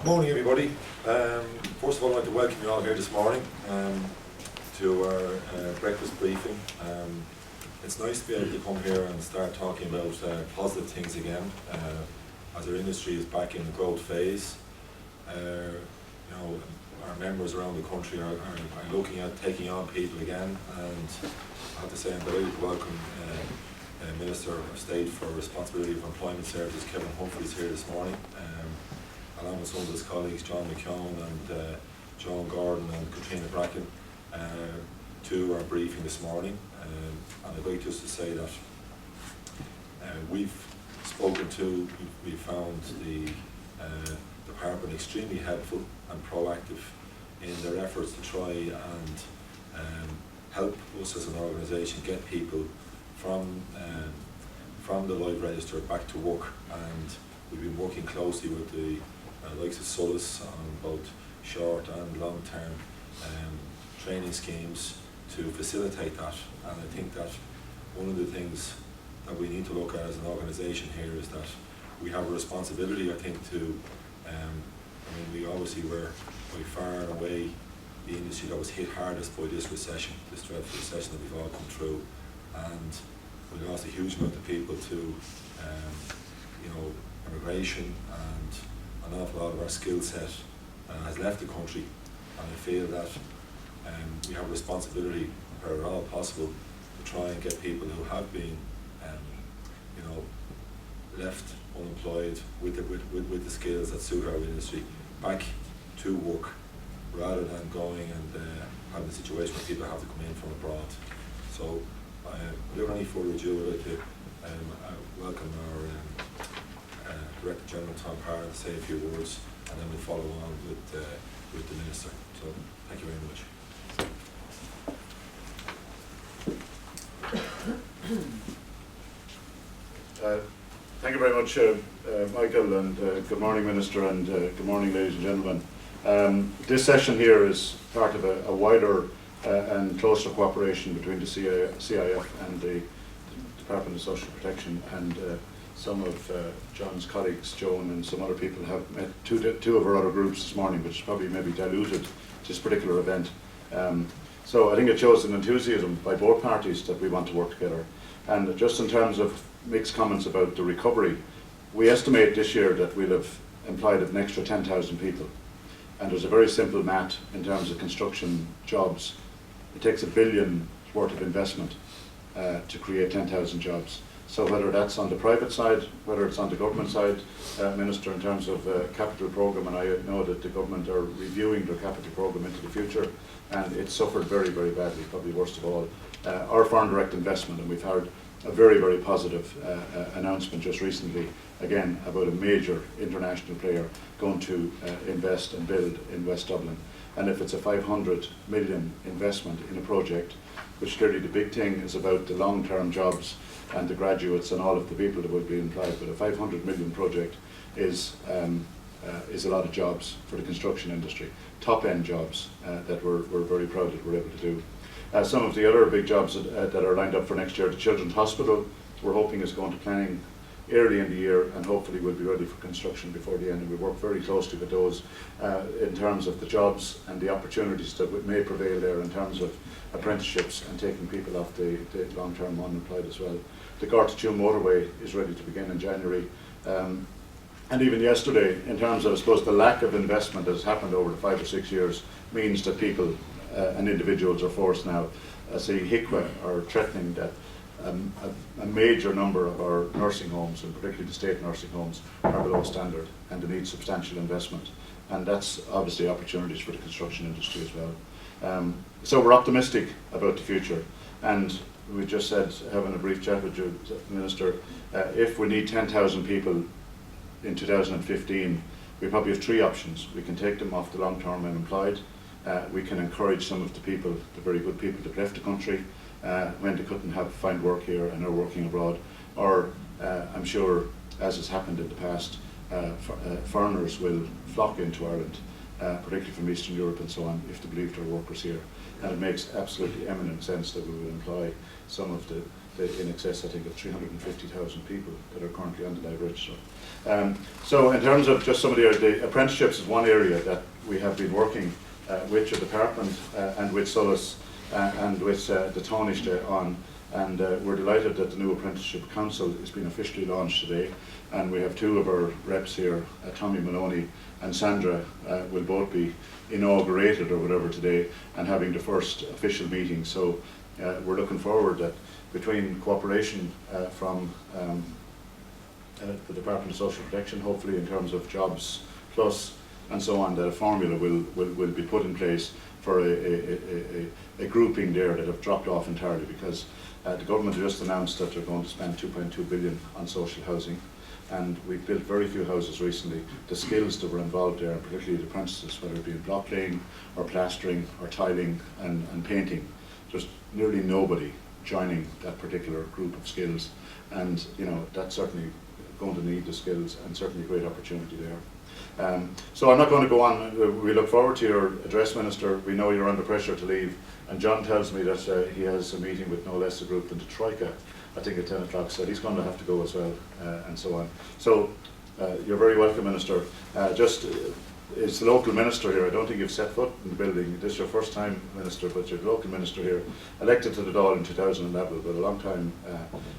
Morning, everybody. First of all, I'd like to welcome you all here this morning to our breakfast briefing. It's nice to be able to come here and start talking about positive things again, as our industry is back in the growth phase. Our members around the country are looking at taking on people again, and I have to say I'm delighted to welcome Minister of State for Responsibility of Employment Services, Kevin Humphreys, here this morning, along with some of his colleagues, John McKeown and John Gordon and Katrina Bracken, to our briefing this morning. And I'd like just to say that we've found the Department extremely helpful and proactive in their efforts to try and help us as an organisation get people from the live register back to work, and we've been working closely with the likes of Solus on both short and long term training schemes to facilitate that. And I think that one of the things that we need to look at as an organisation here is that we have a responsibility, I think, to we obviously were by far and away the industry that was hit hardest by this recession, this dreadful recession that we've all come through, and we lost a huge amount of people to immigration, and an awful lot of our skill set has left the country. And I feel that we have a responsibility, where at all possible, to try and get people who have been left unemployed with the skills that suit our industry back to work, rather than going and having a situation where people have to come in from abroad. So without any further ado, I'd like to welcome our Director General Tom Parr to say a few words, and then we'll follow on with the Minister. So thank you very much. Thank you very much, Michael, and good morning, Minister, and good morning, ladies and gentlemen. This session here is part of a wider and closer cooperation between the CIF and the Department of Social Protection, and some of John's colleagues, Joan and some other people, have met two of our other groups this morning, which probably maybe diluted this particular event. So I think it shows an enthusiasm by both parties that we want to work together. And just in terms of mixed comments about the recovery, we estimate this year that we'll have employed an extra 10,000 people. And there's a very simple math in terms of construction jobs. It takes $1 billion worth of investment to create 10,000 jobs. So whether that's on the private side, whether it's on the government side, Minister, in terms of capital programme, and I know that the government are reviewing their capital programme into the future, and it suffered very, very badly, probably worst of all. Our foreign direct investment, and we've heard a very, very positive announcement just recently, again, about a major international player going to invest and build in West Dublin. And if it's a 500 million investment in a project, which clearly the big thing is about the long-term jobs and the graduates and all of the people that will be employed, but a 500 million project is a lot of jobs for the construction industry, top-end jobs that we're very proud that we're able to do. Some of the other big jobs that are lined up for next year, the Children's Hospital, we're hoping is going to planning early in the year, and hopefully we'll be ready for construction before the end. And we work very closely with those in terms of the jobs and the opportunities that may prevail there in terms of apprenticeships and taking people off the long-term unemployed as well. The Gorta-Tuam motorway is ready to begin in January. And even yesterday, in terms of, I suppose, the lack of investment that has happened over the 5 or 6 years means that people and individuals are forced now, say HICWA are threatening that a major number of our nursing homes, and particularly the state nursing homes, are below standard and they need substantial investment. And that's obviously opportunities for the construction industry as well. So we're optimistic about the future. And we just said, having a brief chat with you, Minister, if we need 10,000 people in 2015, we probably have 3 options. We can take them off the long-term unemployed. We can encourage some of the people, the very good people that left the country when they couldn't find work here and are working abroad. Or I'm sure, as has happened in the past, foreigners will flock into Ireland, particularly from Eastern Europe and so on, if they believe there are workers here. and it makes absolutely eminent sense that we will employ some of the in excess, I think, of 350,000 people that are currently on the live register. So in terms of just some of the apprenticeships is one area that we have been working with your department and with Solas and with the Taoiseach on, and we're delighted that the new Apprenticeship Council has been officially launched today, and we have two of our reps here, Tommy Maloney and Sandra, will both be inaugurated or whatever today and having the first official meeting. So we're looking forward that between cooperation from the Department of Social Protection, hopefully in terms of Jobs Plus and so on, that a formula will be put in place for a grouping there that have dropped off entirely, because the government just announced that they're going to spend 2.2 billion on social housing, and we've built very few houses recently. The skills that were involved there, and particularly the apprentices, whether it be in block laying or plastering or tiling and painting, just nearly nobody joining that particular group of skills, and you know, that's certainly going to need the skills and certainly a great opportunity there. So I'm not going to go on. We look forward to your address, Minister. We know you're under pressure to leave, and John tells me that he has a meeting with no less a group than the Troika, I think at 10 o'clock, so he's going to have to go as well, and so on. So you're very welcome, Minister. It's the local minister here. I don't think you've set foot in the building. This is your first time, Minister, but you're the local minister here, elected to the Dáil in 2011, but a long time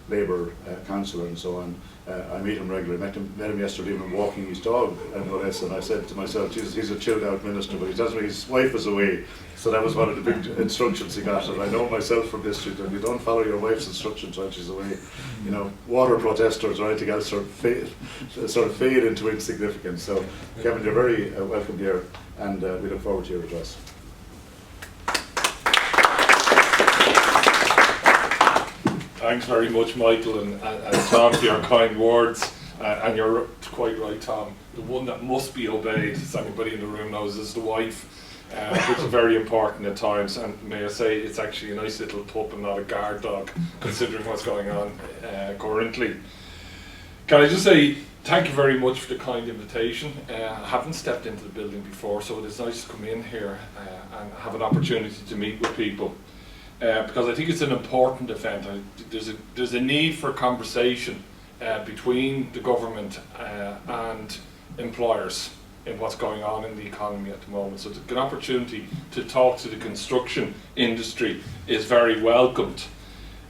Labour councillor and so on. I meet him regularly. Met him yesterday evening walking his dog, and no less, and I said to myself, Jesus, he's a chilled out minister, but he tells me his wife is away, so that was one of the big instructions he got, and I know myself from history that if you don't follow your wife's instructions while she's away, you know, water protesters or anything else sort of fade into insignificance. So Kevin, you're very welcome here, and we look forward to your address. Thanks very much, Michael, and Tom, for your kind words. And you're quite right, Tom. The one that must be obeyed, as everybody in the room knows, is the wife, which is very important at times. And may I say, it's actually a nice little pup and not a guard dog, considering what's going on currently. Can I just say thank you very much for the kind invitation. I haven't stepped into the building before, so it is nice to come in here and have an opportunity to meet with people. Because I think it's an important event. There's a need for conversation between the government and employers in what's going on in the economy at the moment. So an opportunity to talk to the construction industry is very welcomed.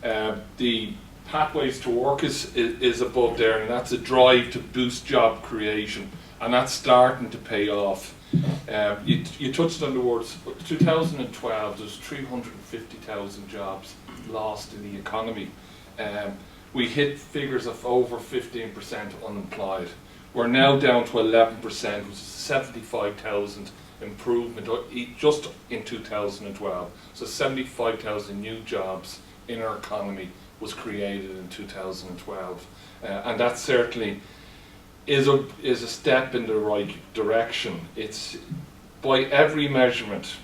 The Pathways to Work is above there, and that's a drive to boost job creation, and that's starting to pay off. You touched on the words. 2012, there's 350,000 jobs lost in the economy. We hit figures of over 15% unemployed. We're now down to 11%, which is 75,000 improvement just in 2012. So 75,000 new jobs in our economy was created in 2012, and that certainly is a step in the right direction. It's, by every measurement,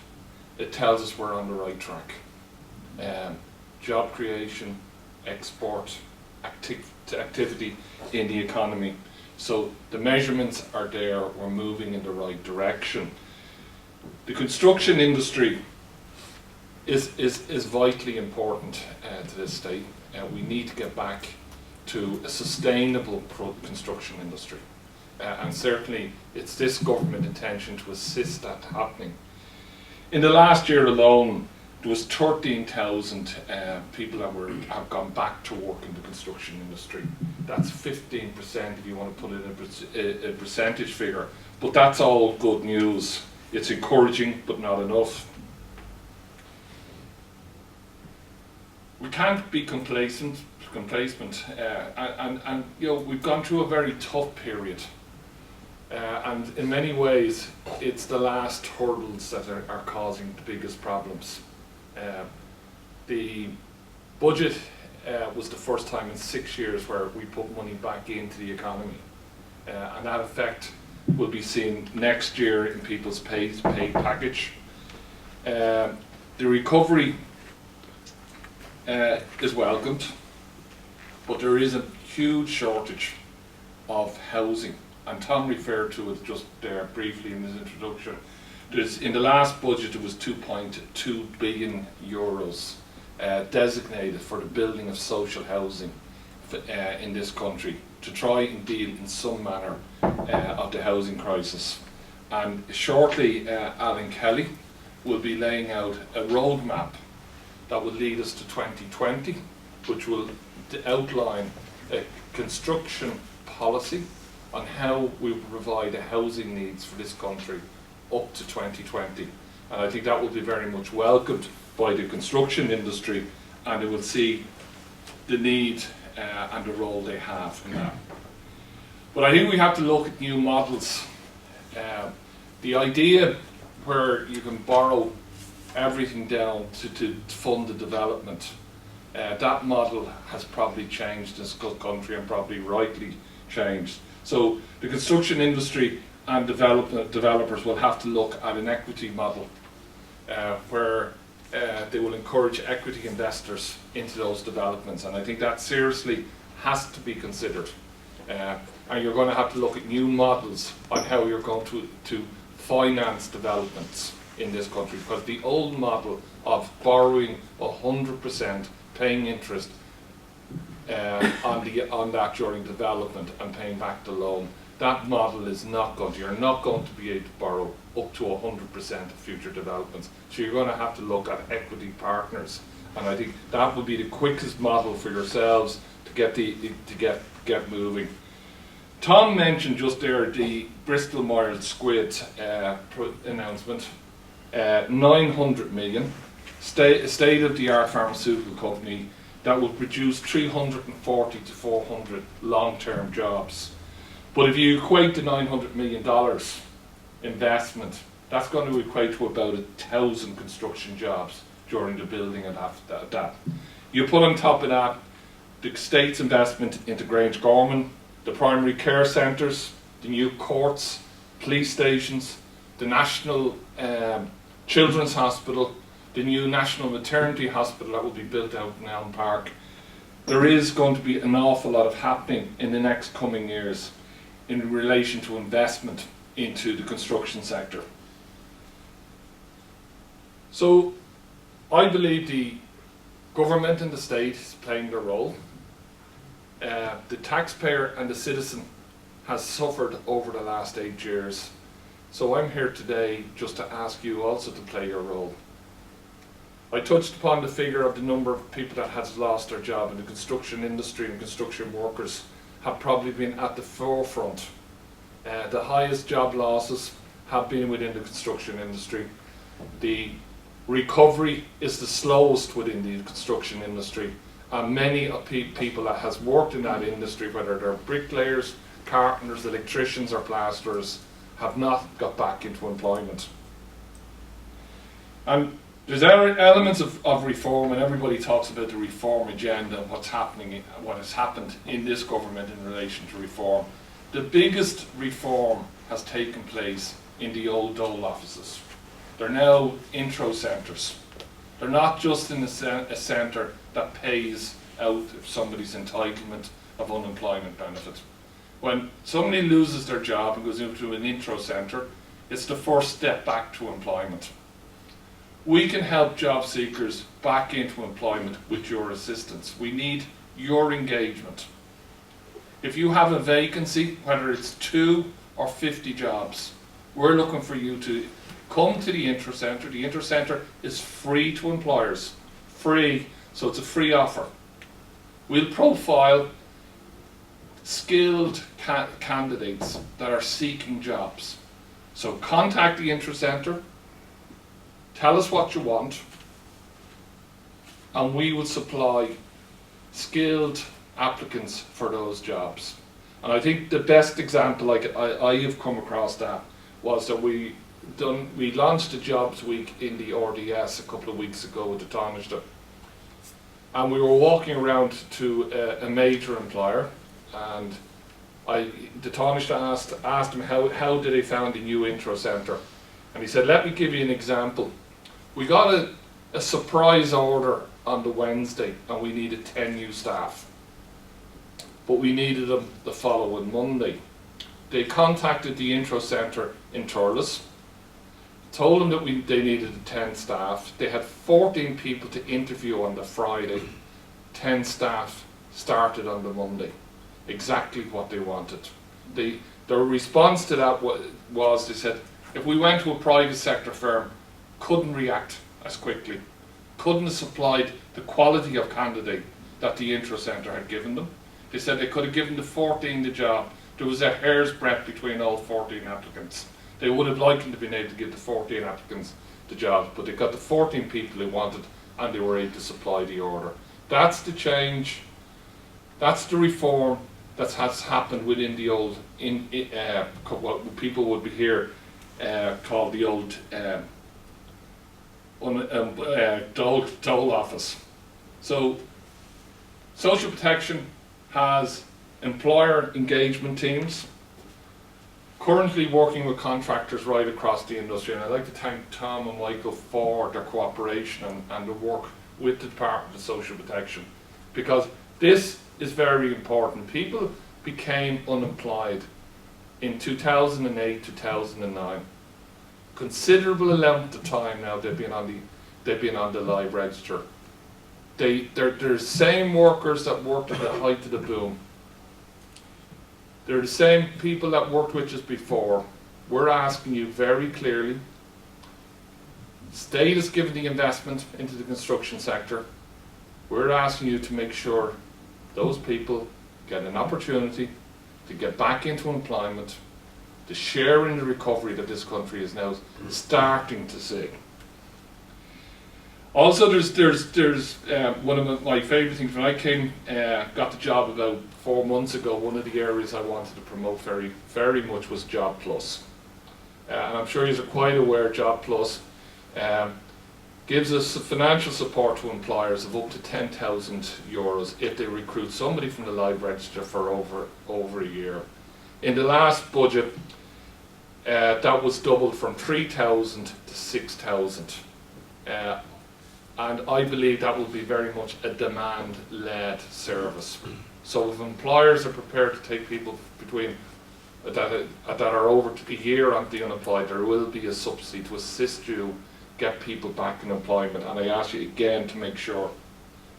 it tells us we're on the right track. Job creation, export, activity in the economy. So the measurements are there, we're moving in the right direction. The construction industry is vitally important to this state. We need to get back to a sustainable construction industry. And certainly it's this government intention to assist that happening. In the last year alone, there was 13,000 people that have gone back to work in the construction industry. That's 15% if you want to put it in a percentage figure. But that's all good news. It's encouraging, but not enough. We can't be complacent, and you know, we've gone through a very tough period, and in many ways it's the last hurdles that are causing the biggest problems. The budget was the first time in 6 years where we put money back into the economy, and that effect will be seen next year in people's pay package. The recovery is welcomed, but there is a huge shortage of housing, and Tom referred to it just there briefly in his introduction. In the last budget there was 2.2 billion euros designated for the building of social housing in this country to try and deal in some manner of the housing crisis. And shortly Alan Kelly will be laying out a roadmap that will lead us to 2020, which will outline a construction policy on how we will provide the housing needs for this country up to 2020. And I think that will be very much welcomed by the construction industry, and it will see the need and the role they have in that. But I think we have to look at new models. The idea where you can borrow everything down to fund the development, that model has probably changed in this country, and probably rightly changed. So the construction industry and developers will have to look at an equity model where they will encourage equity investors into those developments, and I think that seriously has to be considered. And you're going to have to look at new models on how you're going to finance developments in this country, because the old model of borrowing 100%, paying interest on that during development and paying back the loan, that model is not going to, you're not going to be able to borrow up to 100% of future developments. So you're going to have to look at equity partners, and I think that would be the quickest model for yourselves to get moving. Tom mentioned just there the Bristol Myers Squibb announcement, 900 million, state-of-the-art pharmaceutical company that will produce 340 to 400 long-term jobs. But if you equate the $900 million investment, that's going to equate to about 1,000 construction jobs during the building of that. You put on top of that the state's investment into Grangegorman, the primary care centres, the new courts, police stations, the National Children's Hospital, the new National Maternity Hospital that will be built out in Elm Park. There is going to be an awful lot of happening in the next coming years in relation to investment into the construction sector. So I believe the government and the state is playing their role. The taxpayer and the citizen has suffered over the last 8 years. So I'm here today just to ask you also to play your role. I touched upon the figure of the number of people that has lost their job in the construction industry, and construction workers have probably been at the forefront. The highest job losses have been within the construction industry. The recovery is the slowest within the construction industry, and many of people that has worked in that industry, whether they're bricklayers, carpenters, electricians or plasterers, have not got back into employment. And there's elements of reform, and everybody talks about the reform agenda and what's happening, what has happened in this government in relation to reform. The biggest reform has taken place in the old Dole offices. They're now intro centres. They're not just in a centre that pays out somebody's entitlement of unemployment benefit. When somebody loses their job and goes into an intro centre, it's the first step back to employment. We can help job seekers back into employment with your assistance. We need your engagement. If you have a vacancy, whether it's 2 or 50 jobs, we're looking for you to come to the Intro Centre. The Intro Centre is free to employers. Free, so it's a free offer. We'll profile skilled candidates that are seeking jobs. So contact the Intro Centre, tell us what you want, and we will supply skilled applicants for those jobs. And I think the best example I have come across that was that we launched a jobs week in the RDS a couple of weeks ago with the Taoiseach, and we were walking around to a major employer, and the Taoiseach asked him how did they found the new Intro Centre, and he said, let me give you an example. We got a surprise order on the Wednesday and we needed 10 new staff, but we needed them the following Monday. They contacted the Intro Centre in Thurles. told them that they needed 10 staff. They had 14 people to interview on the Friday. 10 staff started on the Monday. Exactly what they wanted. Their response to that was they said, if we went to a private sector firm, couldn't react as quickly, couldn't have supplied the quality of candidate that the Intro Centre had given them. They said they could have given the 14 the job. There was a hair's breadth between all 14 applicants. They would have liked to have been able to give the 14 applicants the job, but they got the 14 people they wanted and they were able to supply the order. That's the change, that's the reform that has happened within the old, what people would be here called the old dole office. So social protection has employer engagement teams, currently working with contractors right across the industry, and I'd like to thank Tom and Michael for their cooperation and the work with the Department of Social Protection, because this is very important. People became unemployed in 2008, 2009. Considerable amount of time now they've been on the live register. They're the same workers that worked at the height of the boom. They're the same people that worked with us before. We're asking you very clearly, state has given the investment into the construction sector. We're asking you to make sure those people get an opportunity to get back into employment, to share in the recovery that this country is now starting to see. Also, there's one of my favourite things. When I got the job about 4 months ago, one of the areas I wanted to promote very, very much was Job Plus. And I'm sure you're quite aware Job Plus gives us financial support to employers of up to €10,000 if they recruit somebody from the live register for over a year. In the last budget, that was doubled from 3,000 to 6,000. And I believe that will be very much a demand-led service. So if employers are prepared to take people that are over a year on the unemployed, there will be a subsidy to assist you get people back in employment. And I ask you again to make sure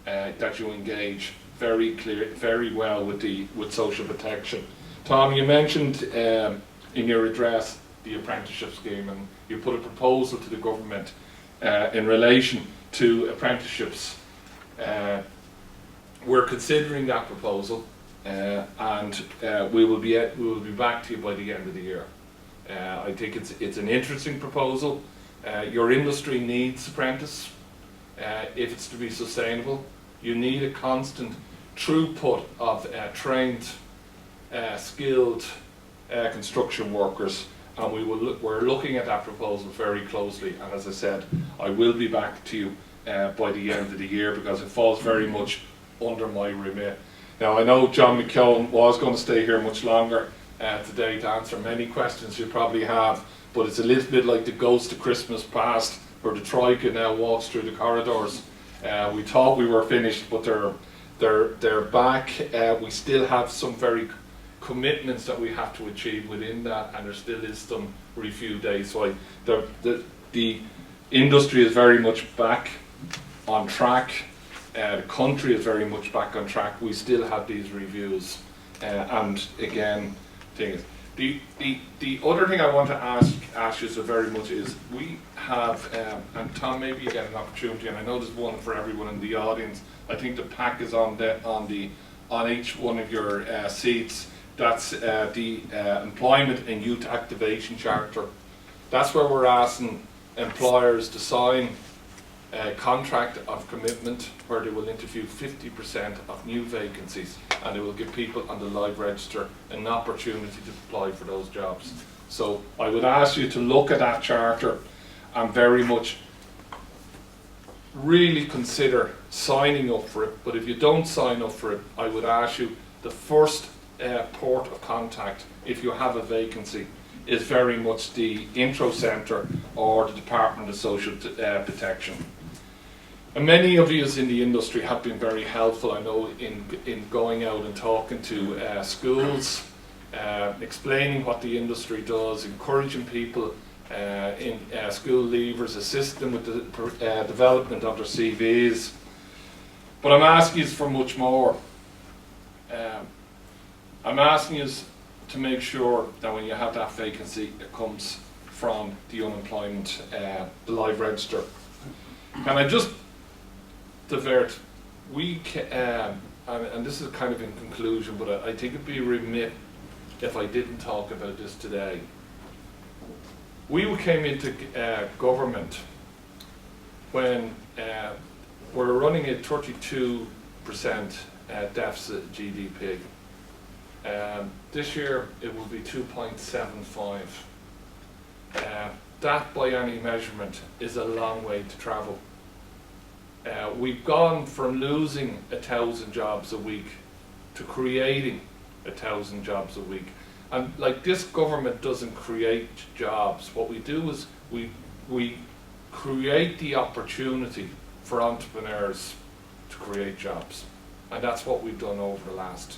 that you engage very well with social protection. Tom, you mentioned in your address the apprenticeship scheme, and you put a proposal to the government in relation to apprenticeships. We're considering that proposal, and we will be back to you by the end of the year. I think it's an interesting proposal. Your industry needs apprentice if it's to be sustainable. You need a constant throughput of trained, skilled construction workers, and we're looking at that proposal very closely. And as I said, I will be back to you by the end of the year, because it falls very much under my remit. Now, I know John McKeown was going to stay here much longer today to answer many questions you probably have, but it's a little bit like the ghost of Christmas past, where the Troika now walks through the corridors. We thought we were finished, but they're back. We still have some very commitments that we have to achieve within that, and there still is some review days. So the industry is very much back on track. The country is very much back on track. We still have these reviews, and again, the other thing I want to ask you so very much is, we have, and Tom, maybe you get an opportunity, and I know there's one for everyone in the audience. I think the pack is on each one of your seats. That's the Employment and Youth Activation Charter. That's where we're asking employers to sign a contract of commitment where they will interview 50% of new vacancies, and they will give people on the live register an opportunity to apply for those jobs. So I would ask you to look at that charter and very much really consider signing up for it. But if you don't sign up for it, I would ask you, the first port of contact if you have a vacancy is very much the Intro Centre or the Department of Social Protection. And many of you in the industry have been very helpful, I know, in going out and talking to schools, explaining what the industry does, encouraging people in school leavers, assist them with the development of their CVs. But I'm asking you for much more. I'm asking you to make sure that when you have that vacancy, it comes from the unemployment, the live register. Can I just divert? And this is kind of in conclusion, but I think it'd be remiss if I didn't talk about this today. We came into government when we're running a 32% deficit GDP. This year it will be 2.75. That by any measurement is a long way to travel. We've gone from losing 1,000 jobs a week to creating 1,000 jobs a week. And like, this government doesn't create jobs. What we do is we create the opportunity for entrepreneurs to create jobs. And that's what we've done over the last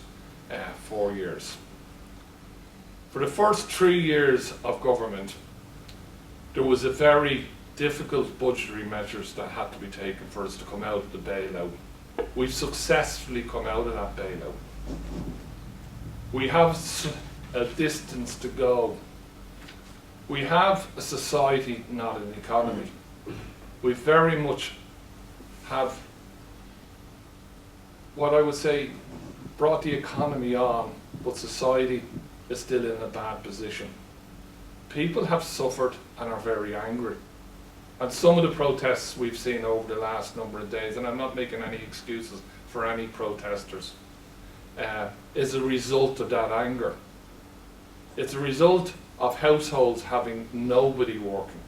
4 years. For the first 3 years of government, there was a very difficult budgetary measures that had to be taken for us to come out of the bailout. We've successfully come out of that bailout. We have a distance to go. We have a society, not an economy. We very much have, what I would say, brought the economy on, but society is still in a bad position. People have suffered and are very angry. And some of the protests we've seen over the last number of days, and I'm not making any excuses for any protesters, is a result of that anger. It's a result of households having nobody working.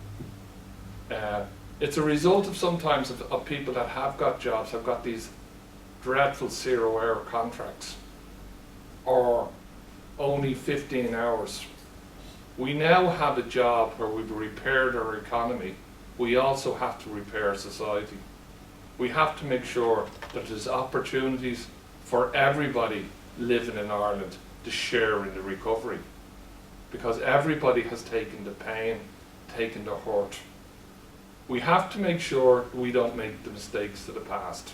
It's a result of sometimes of people that have got jobs, have got these dreadful 0-hour contracts, or only 15 hours. We now have a job where we've repaired our economy. We also have to repair society. We have to make sure that there's opportunities for everybody living in Ireland to share in the recovery, because everybody has taken the pain, taken the hurt. We have to make sure we don't make the mistakes of the past.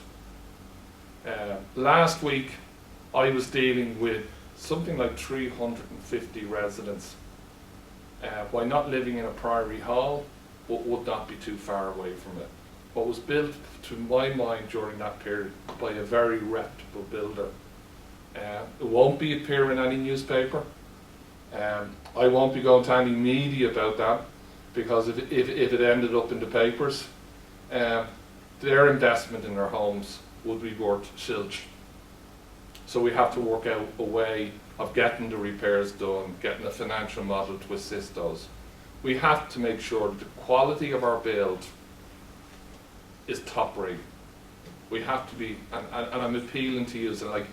Last week I was dealing with something like 350 residents. By not living in a Priory Hall, but would not be too far away from it. What was built, to my mind, during that period by a very reputable builder. It won't be appearing in any newspaper. I won't be going to any media about that, because if it ended up in the papers, their investment in their homes would be worth zilch. So we have to work out a way of getting the repairs done, getting a financial model to assist those. We have to make sure that the quality of our build is top rate. We have to be, and I'm appealing to you, so like,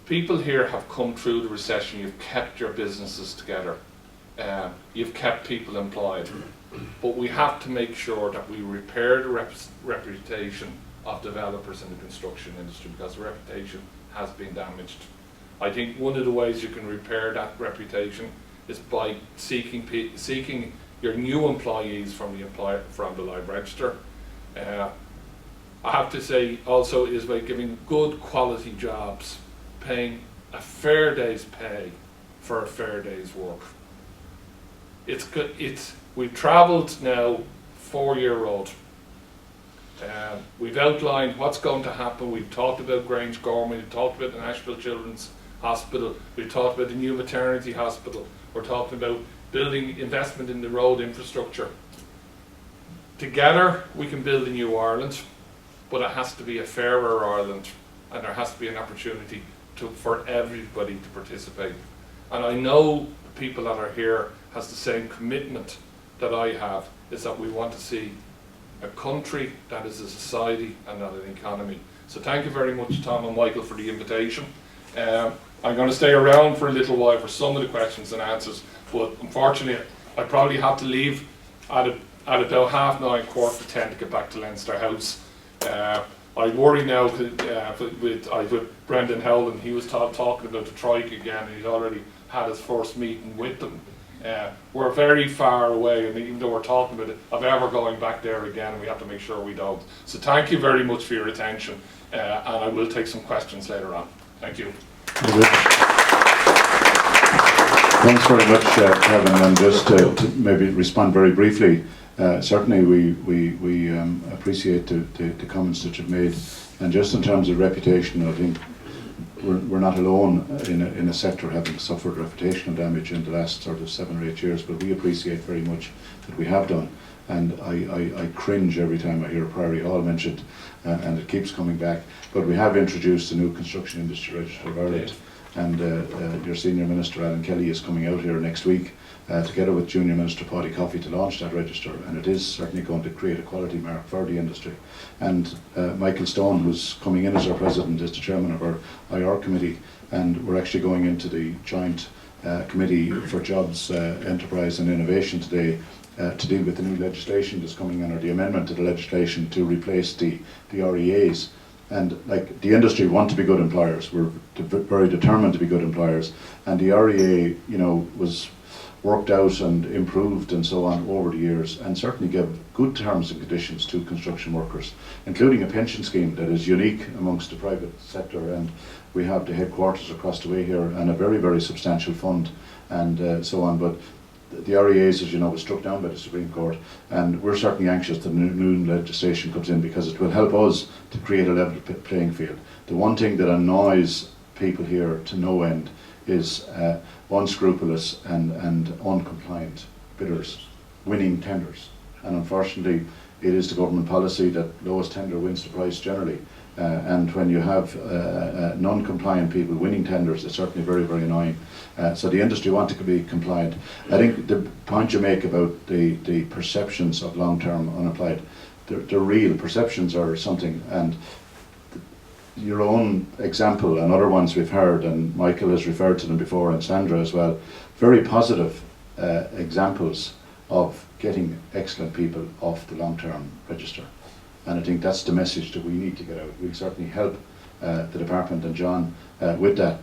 people here have come through the recession, you've kept your businesses together, you've kept people employed, but we have to make sure that we repair the reputation of developers in the construction industry, because the reputation has been damaged. I think one of the ways you can repair that reputation is by seeking your new employees from the live register. I have to say also is by giving good quality jobs, paying a fair day's pay for a fair day's work. It's good. We've travelled now 4-year road. We've outlined what's going to happen. We've talked about Grangegorman, we've talked about the National Children's Hospital, we've talked about the new maternity hospital, we're talking about building investment in the road infrastructure. Together we can build a new Ireland, but it has to be a fairer Ireland, and there has to be an opportunity for everybody to participate. And I know the people that are here has the same commitment that I have, is that we want to see a country that is a society and not an economy. So thank you very much, Tom and Michael, for the invitation. I'm going to stay around for a little while for some of the questions and answers, but unfortunately I probably have to leave at about 9:30, 9:45 to get back to Leinster House. I worry now with Brendan Howland. He was talking about the Troika again, and he'd already had his first meeting with them. We're very far away, and even though we're talking about it, of ever going back there again, and we have to make sure we don't. So thank you very much for your attention, and I will take some questions later on. Thank you. Thanks very much, Kevin. And just to maybe respond very briefly, certainly we appreciate the comments that you've made. And just in terms of reputation, I think we're not alone in a sector having suffered reputational damage in the last sort of 7 or 8 years, but we appreciate very much that we have done. And I cringe every time I hear Priory Hall mentioned, and it keeps coming back. But we have introduced a new Construction Industry Register of Ireland, and your Senior Minister Alan Kelly is coming out here next week together with Junior Minister Paddy Coffey to launch that register, and it is certainly going to create a quality mark for the industry. And Michael Stone, who's coming in as our President, is the Chairman of our IR Committee, and we're actually going into the joint Committee for Jobs, Enterprise and Innovation today to deal with the new legislation that's coming in, or the amendment to the legislation to replace the REAs. And like the industry want to be good employers, we're very determined to be good employers, and the REA, you know, was worked out and improved and so on over the years, and certainly gave good terms and conditions to construction workers, including a pension scheme that is unique amongst the private sector. And we have the headquarters across the way here and a very, very substantial fund and so on. But the REAs, as you know, was struck down by the Supreme Court, and we're certainly anxious that new legislation comes in, because it will help us to create a level playing field. The one thing that annoys people here to no end is unscrupulous and uncompliant bidders winning tenders. And unfortunately, it is the government policy that lowest tender wins the price generally. And when you have non-compliant people winning tenders, it's certainly very, very annoying. So the industry want to be compliant. I think the point you make about the perceptions of long-term unemployed, they're real. Perceptions are something, and your own example and other ones we've heard, and Michael has referred to them before, and Sandra as well, very positive examples of getting excellent people off the long-term register. And I think that's the message that we need to get out. We'll certainly help the department and John with that.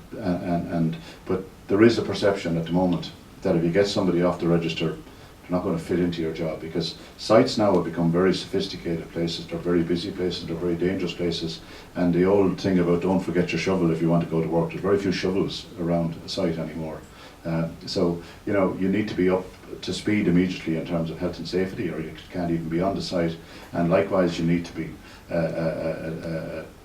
But there is a perception at the moment that if you get somebody off the register, they're not going to fit into your job, because sites now have become very sophisticated places. They're very busy places, they're very dangerous places. And the old thing about don't forget your shovel if you want to go to work, there's very few shovels around a site anymore. So, you know, you need to be up to speed immediately in terms of health and safety, or you can't even be on the site. And likewise, you need to be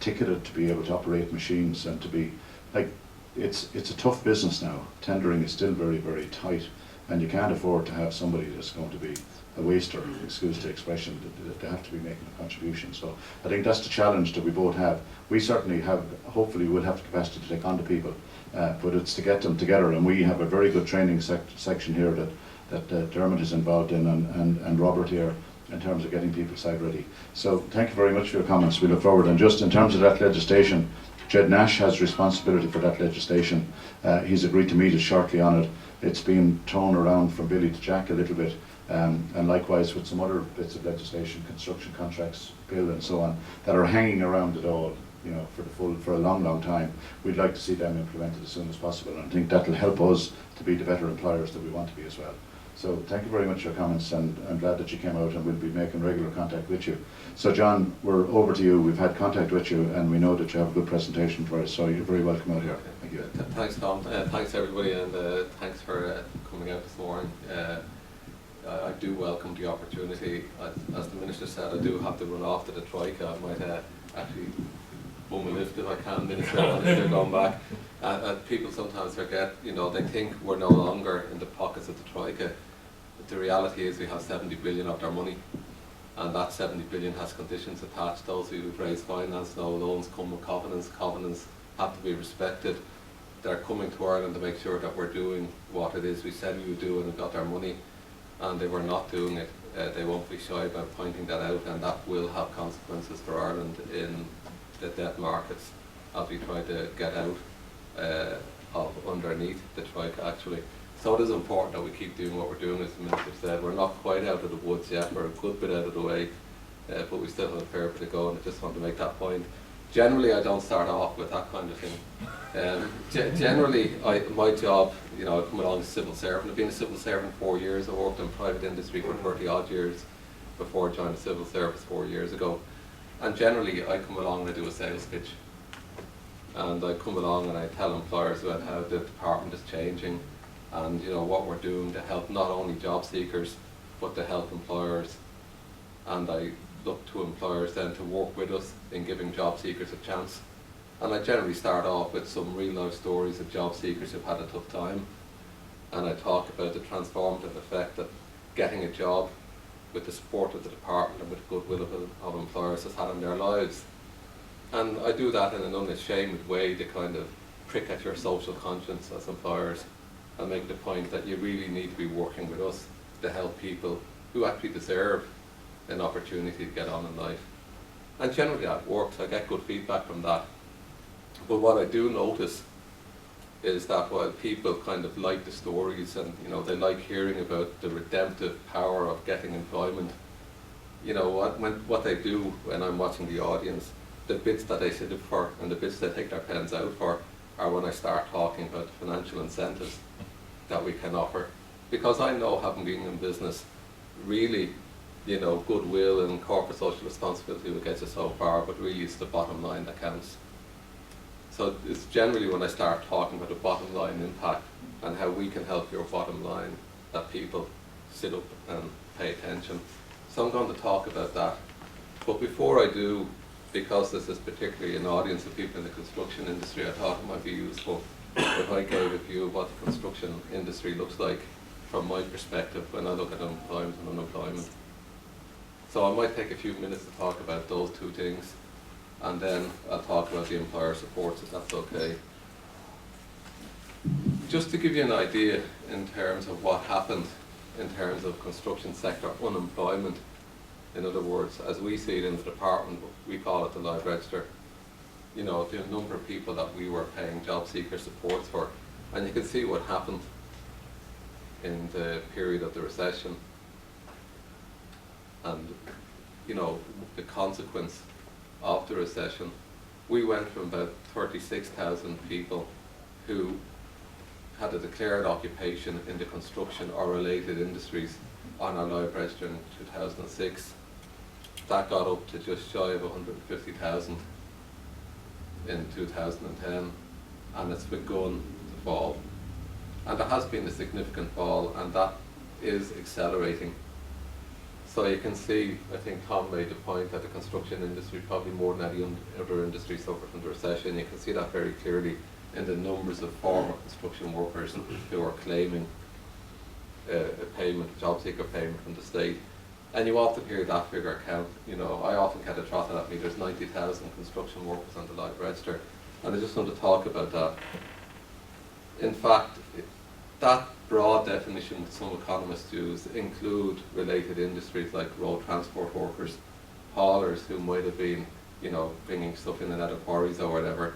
ticketed to be able to operate machines, and to be, like, it's a tough business now. Tendering is still very, very tight, and you can't afford to have somebody that's going to be a waster, excuse the expression. They have to be making a contribution. So I think that's the challenge that we both have. We certainly have, hopefully we'll have the capacity to take on the people, but it's to get them together. And we have a very good training section here that Dermot is involved in, and Robert here, in terms of getting people site ready. So thank you very much for your comments. We look forward. And just in terms of that legislation, Jed Nash has responsibility for that legislation. He's agreed to meet us shortly on it. It's been thrown around from Billy to Jack a little bit, and likewise with some other bits of legislation, construction contracts bill and so on, that are hanging around it all, you know, for a long time. We'd like to see them implemented as soon as possible, and I think that will help us to be the better employers that we want to be as well. So thank you very much for your comments, and I'm glad that you came out, and we'll be making regular contact with you. So John, we're over to you. We've had contact with you, and we know that you have a good presentation for us, so you're very welcome out here. Thank you. Thanks, Tom. Thanks everybody, and thanks for coming out this morning. I do welcome the opportunity. As the Minister said, I do have to run off to the Troika. I might actually bum a lift if I can, Minister, if they're going back. People sometimes forget, you know, they think we're no longer in the pockets of the Troika. But the reality is we have 70 billion of their money, and that 70 billion has conditions attached. Those who've raised finance know loans come with covenants. Covenants have to be respected. They're coming to Ireland to make sure that we're doing what it is we said we would do, and got their money, and they were not doing it. They won't be shy about pointing that out, and that will have consequences for Ireland in the debt markets as we try to get out of underneath the Troika actually. So it is important that we keep doing what we're doing. As the Minister said, we're not quite out of the woods yet, we're a good bit out of the way, but we still have a fair bit to go, and I just want to make that point. Generally, I don't start off with that kind of thing. Generally, my job, you know, I come along as a civil servant. I've been a civil servant 4 years. I worked in private industry for 30 odd years before I joined the civil service 4 years ago. And generally, I come along and I do a sales pitch. And I come along and I tell employers about how the department is changing and, you know, what we're doing to help not only job seekers, but to help employers. And I look to employers then to work with us in giving job seekers a chance. And I generally start off with some real life stories of job seekers who've had a tough time. And I talk about the transformative effect that getting a job with the support of the department and with the goodwill of employers has had on their lives. And I do that in an unashamed way to kind of prick at your social conscience as employers and make the point that you really need to be working with us to help people who actually deserve an opportunity to get on in life. And generally that works. I get good feedback from that. But what I do notice is that while people kind of like the stories and, you know, they like hearing about the redemptive power of getting employment, you know, what they do when I'm watching the audience, the bits that they sit up for and the bits they take their pens out for are when I start talking about the financial incentives that we can offer. Because I know, having been in business, really, you know, goodwill and corporate social responsibility will get you so far, but really it's the bottom line that counts. So it's generally when I start talking about the bottom line impact and how we can help your bottom line that people sit up and pay attention. So I'm going to talk about that. But before I do, because this is particularly an audience of people in the construction industry, I thought it might be useful if I gave a view of what the construction industry looks like from my perspective when I look at employment and unemployment. So I might take a few minutes to talk about those two things, and then I'll talk about the employer supports, if that's okay. Just to give you an idea in terms of what happened in terms of construction sector unemployment, in other words, as we see it in the department, we call it the live register. You know, the number of people that we were paying job seeker supports for, and you can see what happened in the period of the recession. And, you know, the consequence of the recession, we went from about 36,000 people who had a declared occupation in the construction or related industries on our live register in 2006. That got up to just shy of 150,000 in 2010, and it's begun to fall. And there has been a significant fall, and that is accelerating. So you can see, I think Tom made the point that the construction industry, probably more than any other industry, suffered from the recession. You can see that very clearly in the numbers of former construction workers who are claiming a payment, job seeker payment from the state. And you often hear that figure count. You know, I often get a trotted at me, there's 90,000 construction workers on the live register. And I just want to talk about that. In fact, that broad definition that some economists use include related industries like road transport workers, haulers who might have been, you know, bringing stuff in and out of quarries or whatever.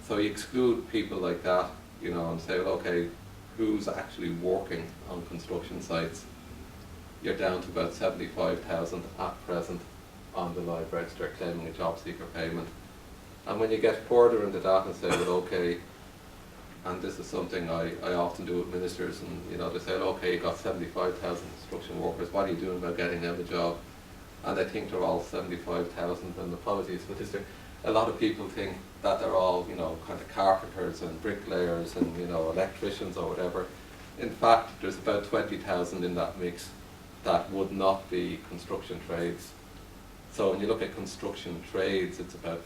So you exclude people like that, you know, and say, well, okay, who's actually working on construction sites? You're down to about 75,000 at present on the live register claiming a job seeker payment. And when you get further into that and say, well, okay, and this is something I often do with ministers, and you know, they say, okay, you've got 75,000 construction workers, what are you doing about getting them a job? And they think they're all 75,000, and apologies, but a lot of people think that they're all, you know, kind of carpenters and bricklayers and, you know, electricians or whatever. In fact, there's about 20,000 in that mix that would not be construction trades. So when you look at construction trades, it's about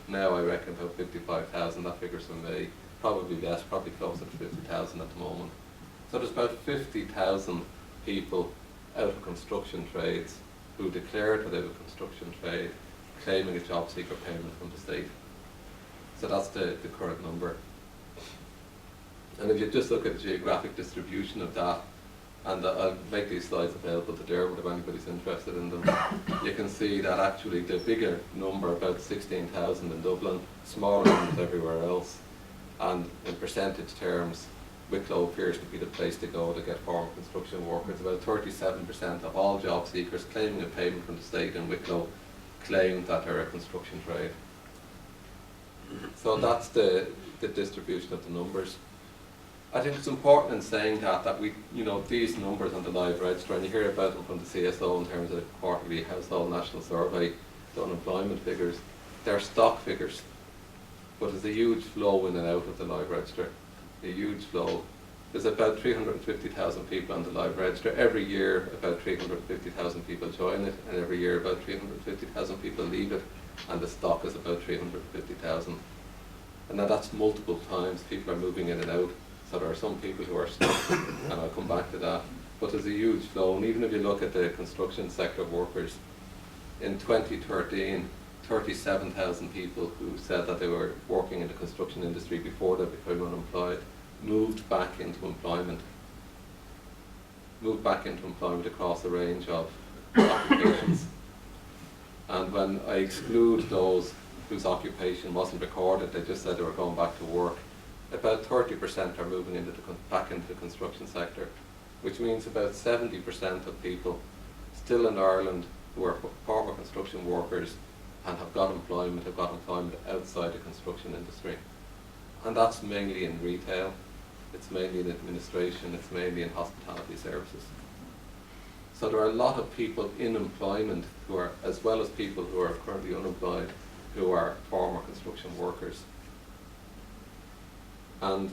now I reckon about 55,000, that figure's from May. Probably less, probably closer to 50,000 at the moment. So there's about 50,000 people out of construction trades who declare to live a construction trade, claiming a job seeker payment from the state. So that's the current number. And if you just look at the geographic distribution of that, and I'll make these slides available to Dermot if anybody's interested in them, you can see that actually the bigger number, about 16,000 in Dublin, smaller numbers everywhere else. And in percentage terms, Wicklow appears to be the place to go to get former construction workers. About 37% of all job seekers claiming a payment from the state in Wicklow claim that they're a construction trade. So that's the distribution of the numbers. I think it's important in saying that we, these numbers on the live register, and you hear about them from the CSO in terms of quarterly household national survey, the unemployment figures, they're stock figures. But there's a huge flow in and out of the live register, a huge flow. There's about 350,000 people on the live register. Every year, about 350,000 people join it, and every year, about 350,000 people leave it, and the stock is about 350,000. And now that's multiple times. People are moving in and out. So there are some people who are stuck, and I'll come back to that. But there's a huge flow, and even if you look at the construction sector workers, in 2013, 37,000 people who said that they were working in the construction industry before they became unemployed moved back into employment. Moved back into employment across a range of occupations. And when I exclude those whose occupation wasn't recorded, they just said they were going back to work, about 30% are moving back into the construction sector, which means about 70% of people still in Ireland who are former construction workers and have got employment outside the construction industry. And that's mainly in retail, it's mainly in administration, it's mainly in hospitality services. So there are a lot of people in employment who are, as well as people who are currently unemployed, who are former construction workers. And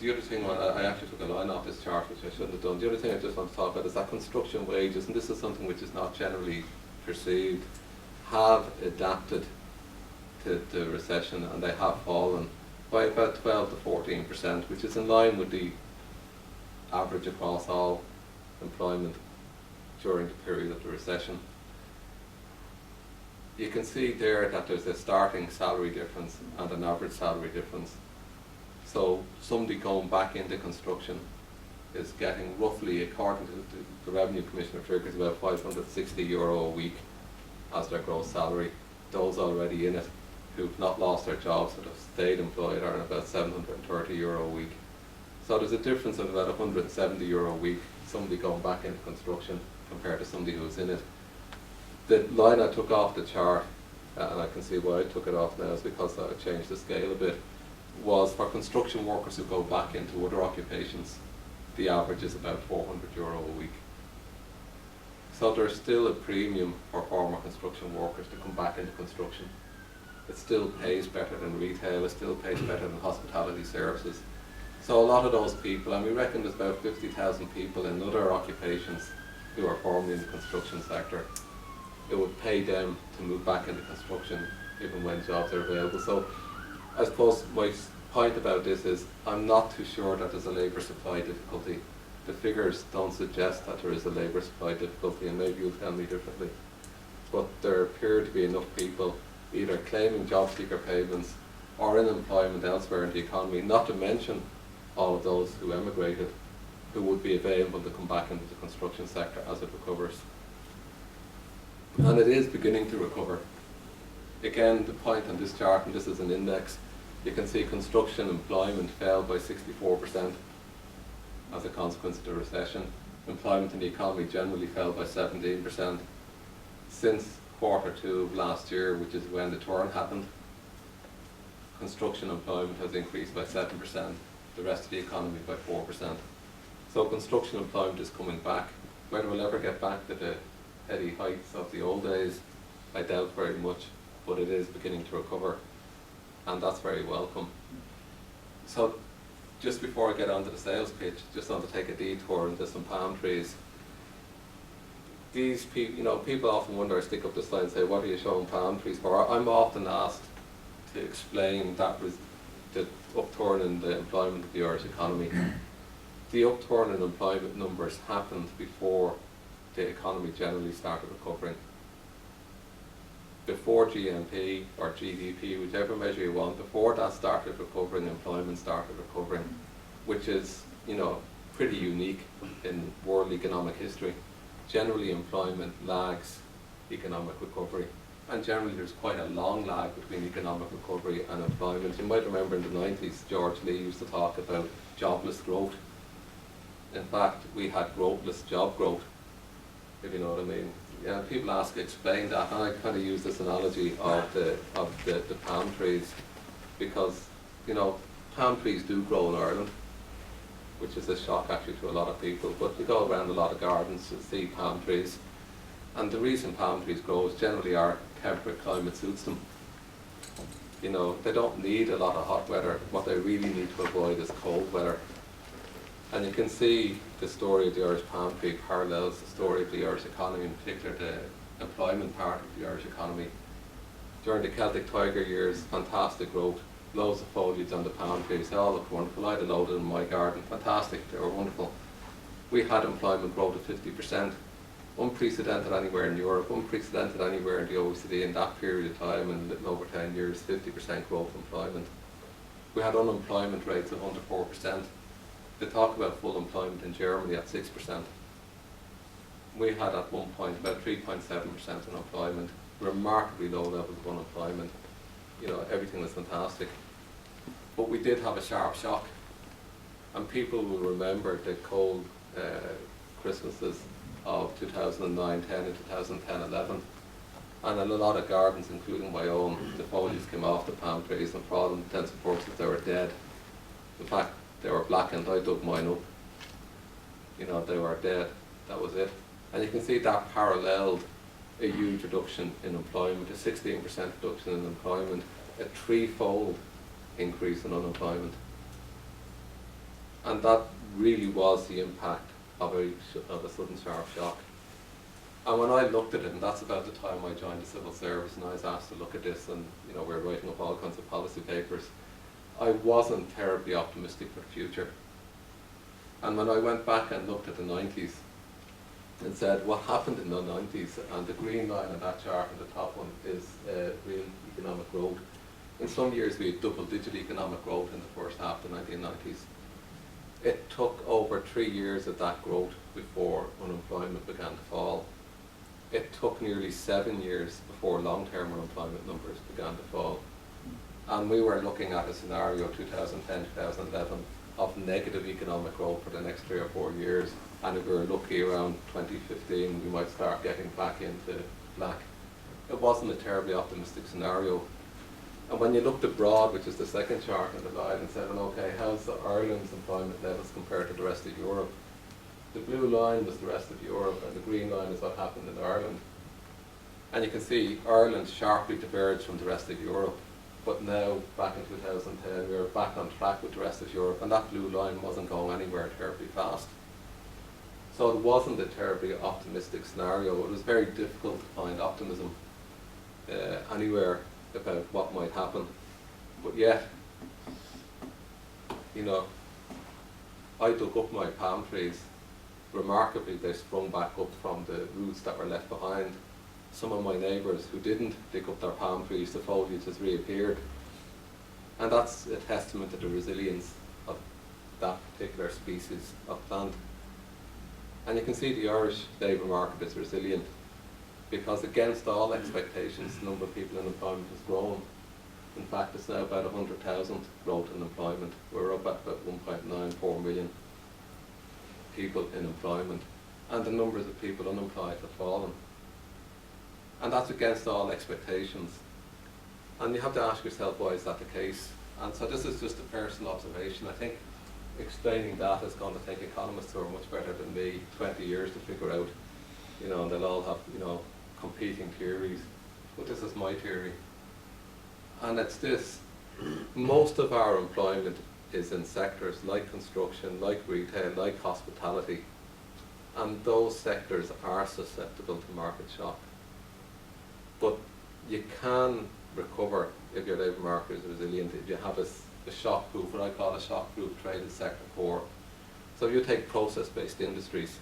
the other thing, I actually took a line off this chart, which I shouldn't have done. The other thing I just want to talk about is that construction wages, and this is something which is not generally perceived, have adapted to the recession, and they have fallen by about 12 to 14%, which is in line with the average across all employment during the period of the recession. You can see there that there's a starting salary difference and an average salary difference. So somebody going back into construction is getting roughly, according to the Revenue Commissioner figures, about €560 a week as their gross salary. Those already in it who've not lost their jobs, that have stayed employed, are on about €730 a week. So there's a difference of about €170 a week, somebody going back into construction compared to somebody who's in it. The line I took off the chart, and I can see why I took it off now, is because I changed the scale a bit, was for construction workers who go back into other occupations, the average is about €400 a week. So there's still a premium for former construction workers to come back into construction. It still pays better than retail, it still pays better than hospitality services. So a lot of those people, and we reckon there's about 50,000 people in other occupations who are formerly in the construction sector, it would pay them to move back into construction even when jobs are available. So I suppose my point about this is I'm not too sure that there's a labour supply difficulty. The figures don't suggest that there is a labour supply difficulty, and maybe you'll tell me differently. But there appear to be enough people either claiming job seeker payments or in employment elsewhere in the economy, not to mention all of those who emigrated, who would be available to come back into the construction sector as it recovers. And it is beginning to recover. Again, the point on this chart, and this is an index, you can see construction employment fell by 64% as a consequence of the recession. Employment in the economy generally fell by 17%. Since Q2 of last year, which is when the turn happened, construction employment has increased by 7%, the rest of the economy by 4%. So construction employment is coming back. Whether we'll ever get back to the heady heights of the old days, I doubt very much, but it is beginning to recover, and that's very welcome. So just before I get onto the sales pitch, just want to take a detour into some palm trees. These people, people often wonder, I stick up the slide and say, what are you showing palm trees for? I'm often asked to explain that the upturn in the employment of the Irish economy. The upturn in employment numbers happened before the economy generally started recovering. Before GNP or GDP, whichever measure you want, before that started recovering, employment started recovering, which is, pretty unique in world economic history. Generally, employment lags economic recovery, and generally there's quite a long lag between economic recovery and employment. You might remember in the 90s, George Lee used to talk about jobless growth. In fact, we had growthless job growth, if you know what I mean. people ask, explain that, and I kind of use this analogy of the palm trees, because, you know, palm trees do grow in Ireland, which is a shock actually to a lot of people, but you go around a lot of gardens to see palm trees, and the reason palm trees grow is generally our temperate climate suits them. You know, they don't need a lot of hot weather. What they really need to avoid is cold weather. And you can see the story of the Irish palm tree parallels the story of the Irish economy, in particular the employment part of the Irish economy. During the Celtic Tiger years, fantastic growth, loads of foliage on the palm trees, they all look wonderful. I had a load in my garden, fantastic, they were wonderful. We had employment growth of 50%, unprecedented anywhere in Europe, unprecedented anywhere in the OECD in that period of time, in a little over 10 years, 50% growth in employment. We had unemployment rates of under 4%. They talk about full employment in Germany at 6%. We had at one point about 3.7% unemployment, remarkably low levels of unemployment. You know, everything was fantastic. But we did have a sharp shock. And people will remember the cold Christmases of 2009, 10 and 2010, 11. And in a lot of gardens, including my own, the foliage came off the palm trees, and for all intents and purposes they were dead. In fact, they were blackened. I dug mine up. You know, they were dead. That was it. And you can see that paralleled a huge reduction in employment, a 16% reduction in employment, a threefold increase in unemployment. And that really was the impact of a sudden sharp shock. And when I looked at it, and that's about the time I joined the civil service, and I was asked to look at this, and you know, we were writing up all kinds of policy papers, I wasn't terribly optimistic for the future. And when I went back and looked at the 90s and said what happened in the 90s, and the green line on that chart on the top one is real economic growth. In some years we had double-digit economic growth in the first half of the 1990s. It took over 3 years of that growth before unemployment began to fall. It took nearly 7 years before long-term unemployment numbers began to fall. And we were looking at a scenario 2010, 2011 of negative economic growth for the next 3 or 4 years. And if we were lucky around 2015, we might start getting back into black. It wasn't a terribly optimistic scenario. And when you looked abroad, which is the second chart on the line, and said, well, okay, how's Ireland's employment levels compared to the rest of Europe? The blue line was the rest of Europe, and the green line is what happened in Ireland. And you can see Ireland sharply diverged from the rest of Europe. But now, back in 2010, we were back on track with the rest of Europe, and that blue line wasn't going anywhere terribly fast. So it wasn't a terribly optimistic scenario. It was very difficult to find optimism anywhere about what might happen. But yet, you know, I dug up my palm trees. Remarkably, they sprung back up from the roots that were left behind. Some of my neighbours who didn't dig up their palm trees, the foliage has reappeared. And that's a testament to the resilience of that particular species of plant. And you can see the Irish labour market is resilient, because against all expectations, the number of people in employment has grown. In fact, it's now about 100,000 growth in employment. We're up at about 1.94 million people in employment, and the numbers of people unemployed have fallen. And that's against all expectations. And you have to ask yourself, why is that the case? And so this is just a personal observation. I think explaining that is going to take economists who are much better than me 20 years to figure out, you know, and they'll all have, you know, competing theories. But this is my theory. And it's this: most of our employment is in sectors like construction, like retail, like hospitality. And those sectors are susceptible to market shock. But you can recover if your labour market is resilient, if you have a shock-proof, what I call a shock-proof trade in sector 4. So you take process-based industries,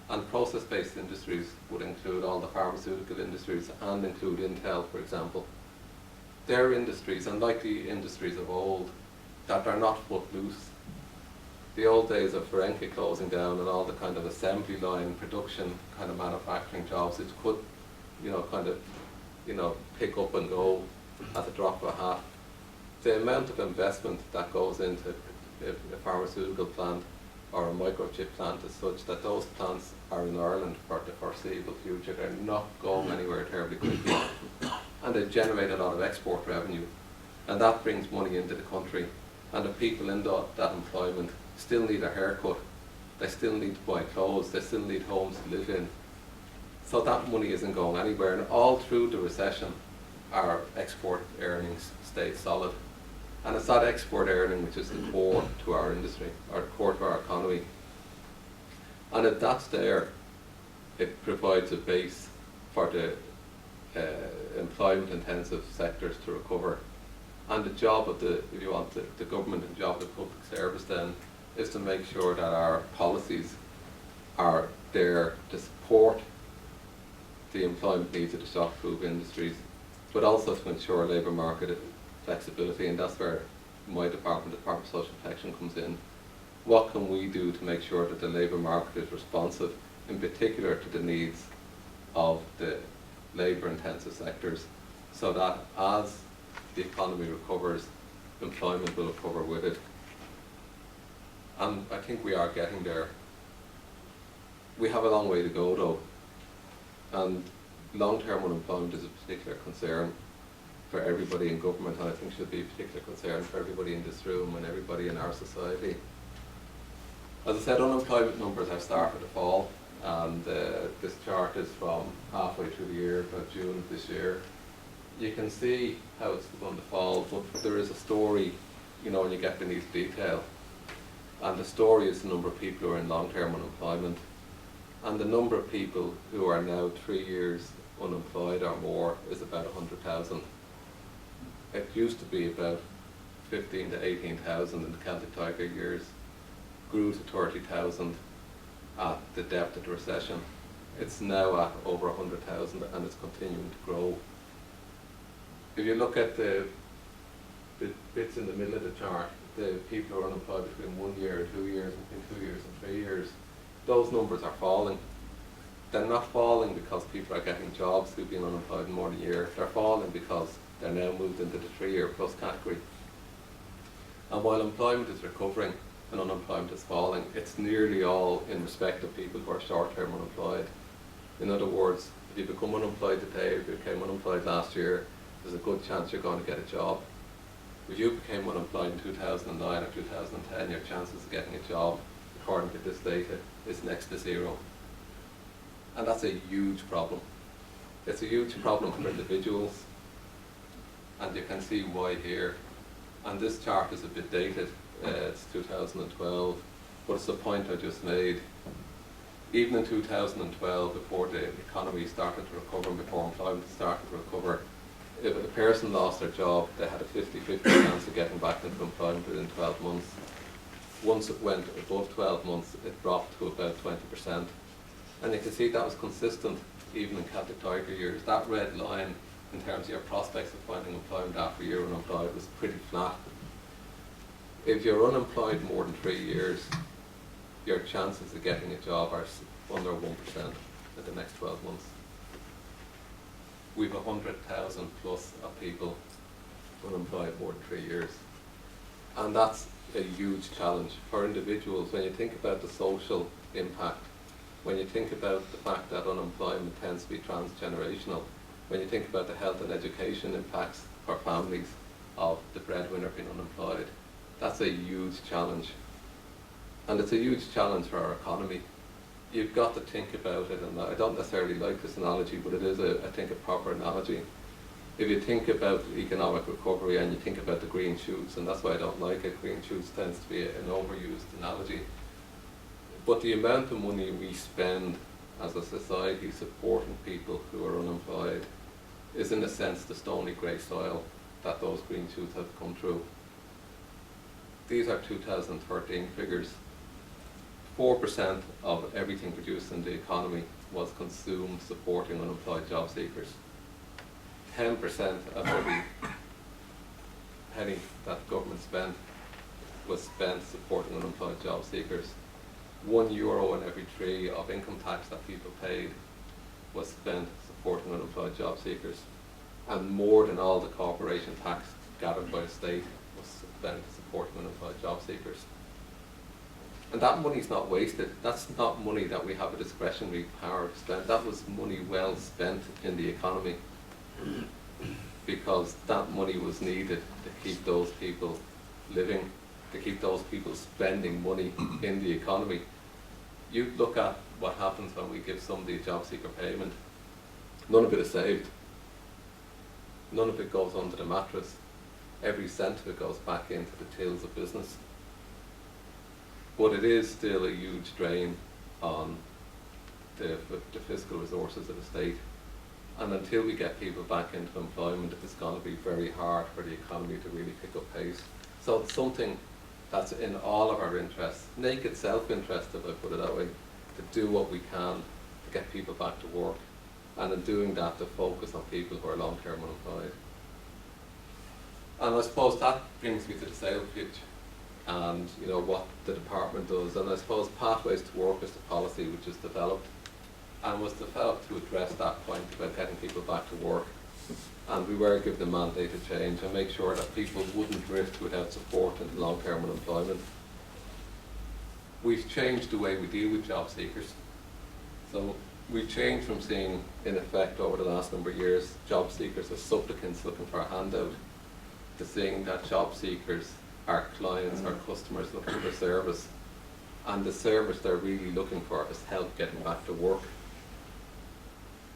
and process-based industries would include all the pharmaceutical industries and include Intel, for example. They're industries, and like the industries of old, that are not footloose. The old days of Ferengi closing down and all the kind of assembly line production kind of manufacturing jobs, which could, you know, kind of, you know, pick up and go at the drop of a hat. The amount of investment that goes into a pharmaceutical plant or a microchip plant as such, that those plants are in Ireland for the foreseeable future. They're not going anywhere terribly quickly. And they generate a lot of export revenue. And that brings money into the country. And the people in that employment still need a haircut. They still need to buy clothes. They still need homes to live in. So that money isn't going anywhere. And all through the recession, our export earnings stayed solid. And it's that export earning which is the core to our industry, or core to our economy. And if that's there, it provides a base for the employment-intensive sectors to recover. And the job of the, if you want, the government and job of the public service then, is to make sure that our policies are there to support the employment needs of the shock-proof industries, but also to ensure labour market flexibility, and that's where my department, the Department of Social Protection, comes in. What can we do to make sure that the labour market is responsive, in particular to the needs of the labour-intensive sectors, so that as the economy recovers, employment will recover with it. And I think we are getting there. We have a long way to go though, and long-term unemployment is a particular concern for everybody in government, and I think should be a particular concern for everybody in this room and everybody in our society. As I said, unemployment numbers have started to fall, and this chart is from halfway through the year, about June of this year. You can see how it's begun to fall, but there is a story, you know, when you get beneath detail. And the story is the number of people who are in long-term unemployment, and the number of people who are now 3 years unemployed or more is about 100,000. It used to be about 15 to 18,000 in the Celtic Tiger years, grew to 30,000 at the depth of the recession. It's now at over 100,000 and it's continuing to grow. If you look at the bits in the middle of the chart, the people who are unemployed between 1 year and 2 years, between 2 years and 3 years, those numbers are falling. They're not falling because people are getting jobs who've been unemployed more than a year. They're falling because they're now moved into the 3-year plus category. And while employment is recovering and unemployment is falling, it's nearly all in respect of people who are short-term unemployed. In other words, if you become unemployed today, if you became unemployed last year, there's a good chance you're going to get a job. If you became unemployed in 2009 or 2010, your chances of getting a job, according to this data, is next to zero. And that's a huge problem. It's a huge problem for individuals, and you can see why here. And this chart is a bit dated, it's 2012, but it's the point I just made. Even in 2012, before the economy started to recover, before employment started to recover, if a person lost their job, they had a 50-50 chance of getting back into employment within 12 months. Once it went above 12 months, it dropped to about 20%. And you can see that was consistent even in Celtic Tiger years. That red line, in terms of your prospects of finding employment after you're unemployed, was pretty flat. If you're unemployed more than 3 years, your chances of getting a job are under 1% in the next 12 months. We've 100,000 plus of people unemployed more than 3 years. And that's a huge challenge for individuals. When you think about the social impact, when you think about the fact that unemployment tends to be transgenerational, when you think about the health and education impacts for families of the breadwinner being unemployed, that's a huge challenge. And it's a huge challenge for our economy. You've got to think about it, and I don't necessarily like this analogy, but it is, I think, a proper analogy. If you think about economic recovery and you think about the green shoots, and that's why I don't like it, green shoots tends to be an overused analogy. But the amount of money we spend as a society supporting people who are unemployed is in a sense the stony grey soil that those green shoots have come through. These are 2013 figures. 4% of everything produced in the economy was consumed supporting unemployed job seekers. 10% of every penny that government spent was spent supporting unemployed job seekers. €1 in every 3 of income tax that people paid was spent supporting unemployed job seekers. And more than all the corporation tax gathered by the state was spent supporting unemployed job seekers. And that money's not wasted. That's not money that we have a discretionary power to spend. That was money well spent in the economy, because that money was needed to keep those people living, to keep those people spending money in the economy. You look at what happens when we give somebody a job seeker payment. None of it is saved. None of it goes under the mattress. Every cent of it goes back into the tills of business. But it is still a huge drain on the fiscal resources of the state. And until we get people back into employment, it's going to be very hard for the economy to really pick up pace. So it's something that's in all of our interests, naked self-interest, if I put it that way, to do what we can to get people back to work. And in doing that, to focus on people who are long-term unemployed. And I suppose that brings me to the sales pitch, and you know what the department does. And I suppose Pathways to Work is the policy which is developed, and was developed to address that point about getting people back to work. And we were given a mandate to change and make sure that people wouldn't drift without support into long-term unemployment. We've changed the way we deal with job seekers. So we've changed from seeing, in effect, over the last number of years, job seekers as supplicants looking for a handout, to seeing that job seekers are clients, are customers looking for service. And the service they're really looking for is help getting back to work.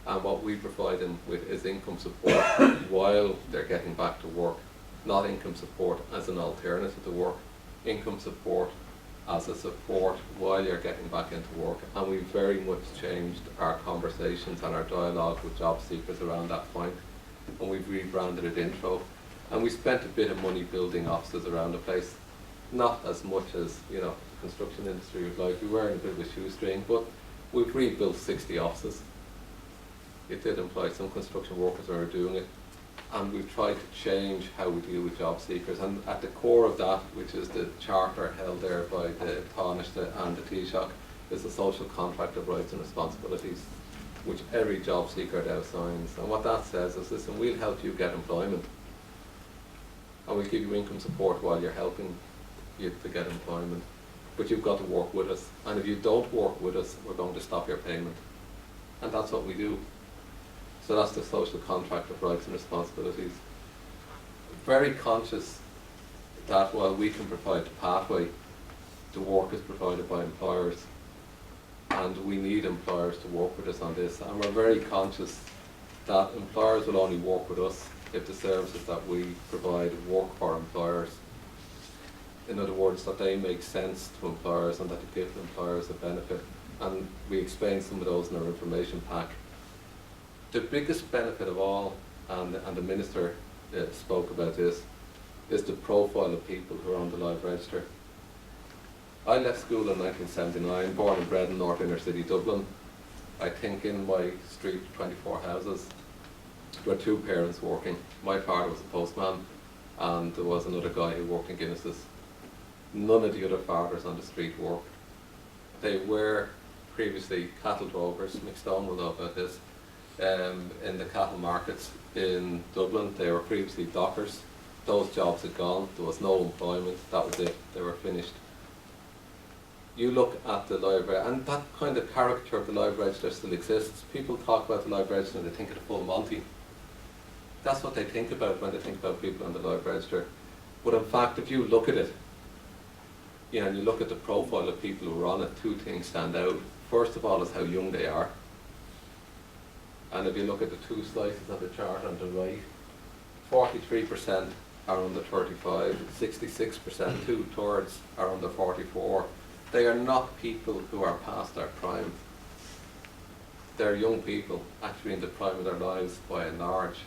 And what we provide them with is income support while they're getting back to work. Not income support as an alternative to work, income support as a support while you're getting back into work. And we've very much changed our conversations and our dialogue with job seekers around that point. And we've rebranded it Intro. And we spent a bit of money building offices around the place. Not as much as, you know, the construction industry would like. We were in a bit of a shoestring, but we've rebuilt 60 offices. It did employ some construction workers who are doing it. And we've tried to change how we deal with job seekers. And at the core of that, which is the charter held there by the Taoiseach and the Taoiseach, is the social contract of rights and responsibilities, which every job seeker now signs. And what that says is, listen, we'll help you get employment. And we'll give you income support while you're helping you to get employment. But you've got to work with us. And if you don't work with us, we're going to stop your payment. And that's what we do. So that's the social contract of rights and responsibilities. Very conscious that while we can provide the pathway, the work is provided by employers. And we need employers to work with us on this. And we're very conscious that employers will only work with us if the services that we provide work for employers. In other words, that they make sense to employers and that they give employers a benefit. And we explain some of those in our information pack. The biggest benefit of all, and the Minister spoke about this, is the profile of people who are on the live register. I left school in 1979, born and bred in North Inner City, Dublin. I think in my street, 24 houses, there were two parents working. My father was a postman, and there was another guy who worked in Guinness's. None of the other fathers on the street worked. They were previously cattle drovers. Mick Stone will know about this. In the cattle markets in Dublin, they were previously dockers. Those jobs had gone. There was no employment. That was it. They were finished. You look at the live register, and that kind of caricature of the live register still exists. People talk about the live register and they think of the full Monty. That's what they think about when they think about people on the live register. But in fact, if you look at it, you know, and you look at the profile of people who are on it, two things stand out. First of all is how young they are. And if you look at the two slices of the chart on the right, 43% are under 35, 66%, 2/3 are under 44. They are not people who are past their prime. They're young people, actually in the prime of their lives by and large.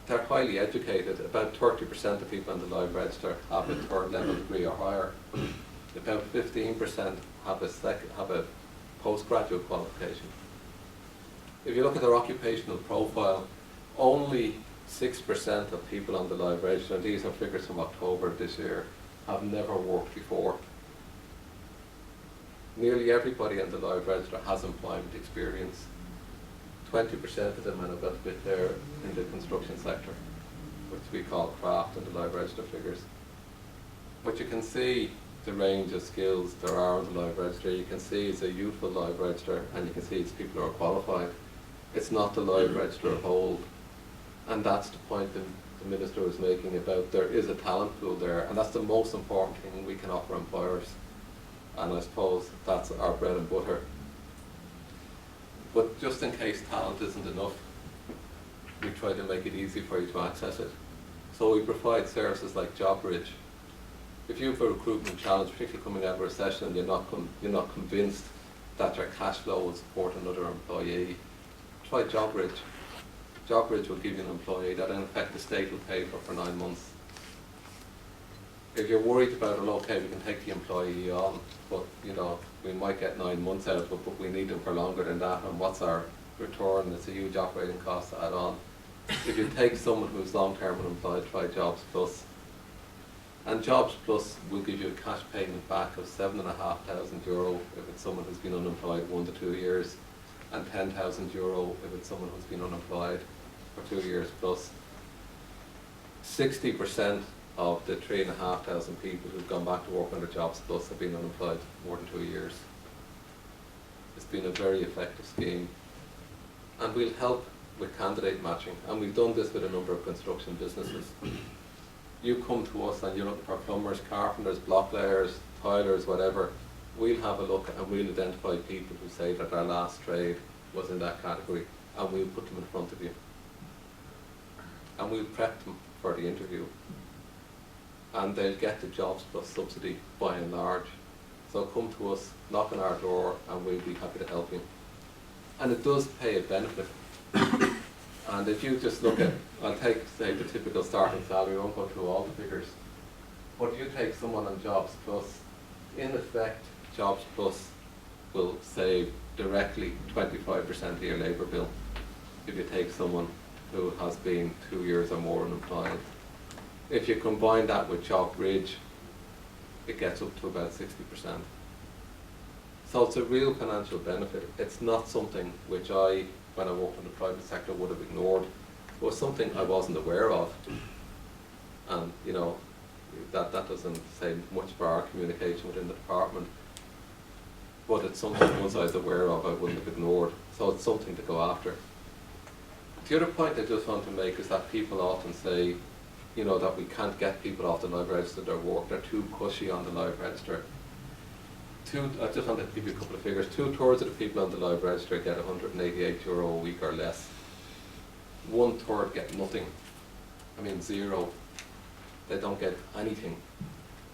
They're highly educated. About 30% of people on the live register have a third level degree or higher. About 15% have a postgraduate qualification. If you look at their occupational profile, only 6% of people on the live register, and these are figures from October this year, have never worked before. Nearly everybody on the live register has employment experience. 20% of them, and I've got a bit there in the construction sector, which we call craft in the live register figures. But you can see the range of skills there are on the live register. You can see it's a youthful live register, and you can see it's people who are qualified. It's not the live register of old. And that's the point that the Minister was making about there is a talent pool there, and that's the most important thing we can offer employers. And I suppose that's our bread and butter. But just in case talent isn't enough, we try to make it easy for you to access it. So we provide services like JobBridge. If you have a recruitment challenge, particularly coming out of a recession, and you're not convinced that your cash flow will support another employee, try JobBridge. JobBridge will give you an employee that in effect the state will pay for 9 months. If you're worried about it, okay, we can take the employee on, but you know, we might get 9 months out of it, but we need them for longer than that, and what's our return? It's a huge operating cost to add on. If you take someone who's long-term unemployed, try Jobs Plus. And Jobs Plus will give you a cash payment back of €7,500 if it's someone who's been unemployed 1 to 2 years, and €10,000 if it's someone who's been unemployed for 2 years plus. 60% of the 3,500 people who've gone back to work under Jobs Plus have been unemployed more than 2 years. It's been a very effective scheme. And we'll help with candidate matching, and we've done this with a number of construction businesses. You come to us and you're looking for plumbers, carpenters, block layers, tilers, whatever. We'll have a look and we'll identify people who say that their last trade was in that category, and we'll put them in front of you. And we'll prep them for the interview. And they'll get the Jobs Plus subsidy by and large. So come to us, knock on our door, and we'll be happy to help you. And it does pay a benefit. And if you just look at, I'll take, say, the typical starting salary, I won't go through all the figures. But you take someone on Jobs Plus, in effect, Jobs Plus will save directly 25% of your labour bill if you take someone who has been 2 years or more unemployed. If you combine that with JobBridge, it gets up to about 60%. So it's a real financial benefit. It's not something which I, when I worked in the private sector, would have ignored. It was something I wasn't aware of. And you know, that doesn't say much for our communication within the department. But it's something once I was aware of, I wouldn't have ignored. So it's something to go after. The other point I just want to make is that people often say, you know, that we can't get people off the live register their work, they're too cushy on the live register. I just want to give you a couple of figures. 2/3 of the people on the live register get €188 a week or less. 1/3 get nothing. I mean, zero. They don't get anything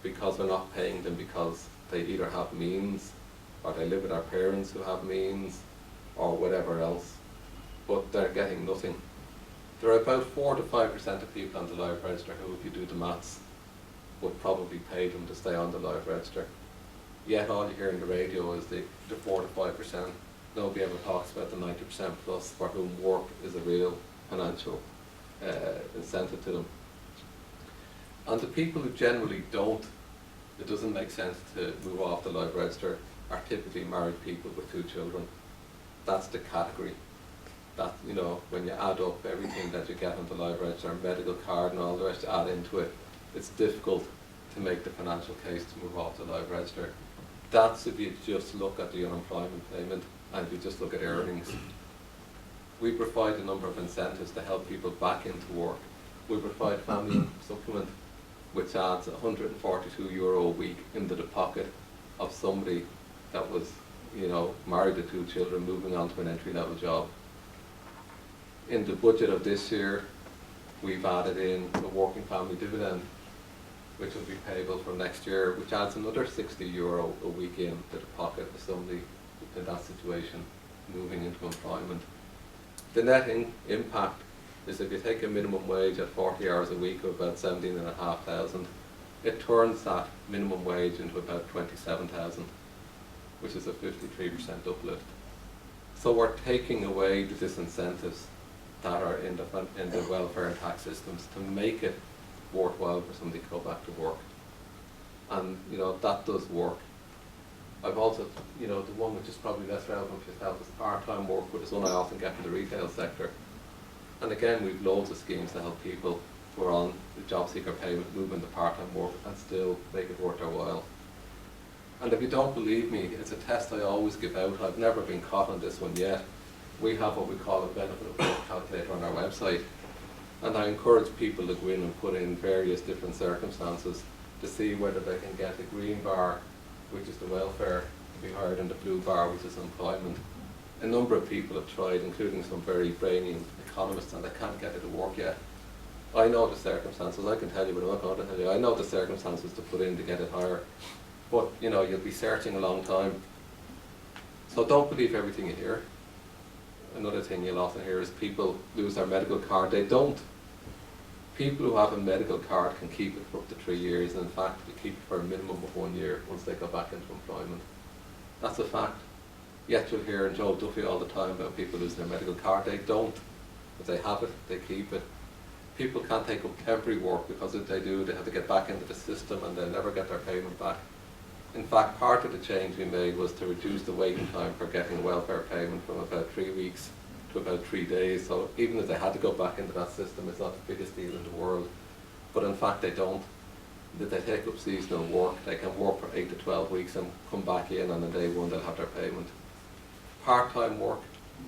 because we're not paying them because they either have means or they live with our parents who have means or whatever else. But they're getting nothing. There are about 4 to 5% of people on the live register who, if you do the maths, would probably pay them to stay on the live register. Yet all you hear in the radio is the 4 to 5%. Nobody ever talks about the 90% plus for whom work is a real financial incentive to them. And the people who generally don't, it doesn't make sense to move off the live register, are typically married people with 2 children. That's the category. That, you know, when you add up everything that you get on the live register, medical card and all the rest, add into it, it's difficult to make the financial case to move off the live register. That's if you just look at the unemployment payment and if you just look at earnings. We provide a number of incentives to help people back into work. We provide family supplement, which adds €142 a week into the pocket of somebody that was, you know, married to 2 children, moving on to an entry-level job. In the budget of this year, we've added in a working family dividend, which will be payable from next year, which adds another €60 a week into the pocket of somebody in that situation moving into employment. The net impact is if you take a minimum wage at 40 hours a week of about 17,500, it turns that minimum wage into about 27,000, which is a 53% uplift. So we're taking away the disincentives that are in the welfare and tax systems to make it worthwhile for somebody to go back to work. And you know, that does work. I've also, you know, the one which is probably less relevant for yourself is part-time work, which is one I often get in the retail sector. And again, we've loads of schemes to help people who are on the job seeker payment move into part-time work and still make it worth their while. And if you don't believe me, it's a test I always give out. I've never been caught on this one yet. We have what we call a benefit of work calculator on our website. And I encourage people to go in and put in various different circumstances to see whether they can get the green bar, which is the welfare, to be higher than the blue bar, which is employment. A number of people have tried, including some very brainy economists, and they can't get it to work yet. I know the circumstances, I can tell you, but I'm not going to tell you. I know the circumstances to put in to get it higher. But, you know, you'll be searching a long time. So don't believe everything you hear. Another thing you'll often hear is people lose their medical card. They don't. People who have a medical card can keep it for up to 3 years, and in fact, they keep it for a minimum of 1 year once they go back into employment. That's a fact. Yet you'll hear Joe Duffy all the time about people losing their medical card. They don't. If they have it, they keep it. People can't take up temporary work because if they do, they have to get back into the system and they'll never get their payment back. In fact, part of the change we made was to reduce the waiting time for getting welfare payment from about 3 weeks to about 3 days. So even if they had to go back into that system, it's not the biggest deal in the world. But in fact, they don't. If they take up seasonal work, they can work for 8 to 12 weeks and come back in, and on day one they'll have their payment. Part-time work,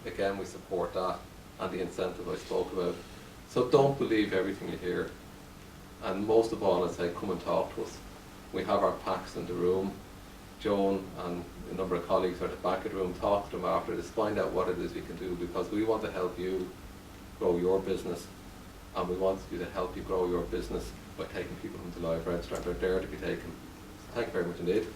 again, we support that, and the incentive I spoke about. So don't believe everything you hear. And most of all, I'd say, come and talk to us. We have our packs in the room. Joan and a number of colleagues are at the back of the room. Talk to them after this, find out what it is we can do, because we want to help you grow your business, and we want you to help you grow your business by taking people into live register. They're there to be taken. Thank you very much indeed.